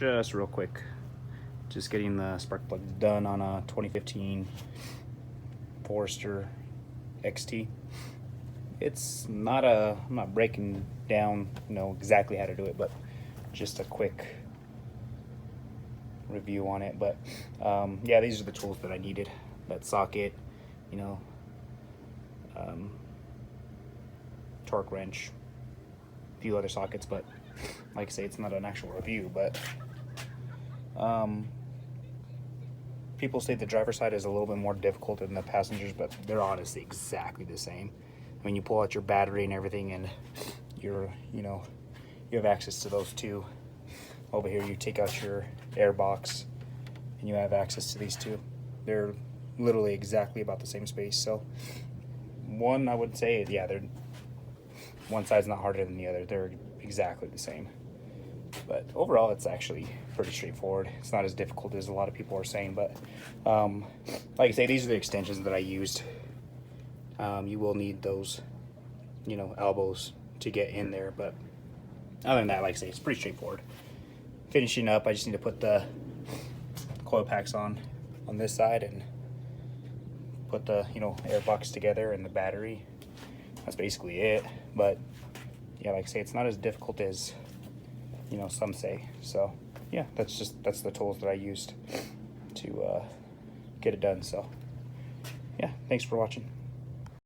just real quick, just getting the spark plug done on a 2015 Forester XT. It's not I'm not breaking down, exactly how to do it, but just a quick review on it. But yeah, these are the tools that I needed. That socket, torque wrench, a few other sockets, but like I say, it's not an actual review. But people say the driver's side is a little bit more difficult than the passengers, but they're honestly exactly the same. I mean, you pull out your battery and everything, and you have access to those two. Over here, you take out your air box, and you have access to these two. They're literally exactly about the same space. So one, I would say, yeah, one side's not harder than the other. They're exactly the same. But overall, it's actually pretty straightforward. It's not as difficult as a lot of people are saying. But like I say, these are the extensions that I used. You will need those, elbows to get in there. But other than that, like I say, it's pretty straightforward. Finishing up, I just need to put the coil packs on this side and put the air box together and the battery. That's basically it. But yeah, like I say, it's not as difficult as some say. So yeah, that's the tools that I used to get it done. So yeah, thanks for watching.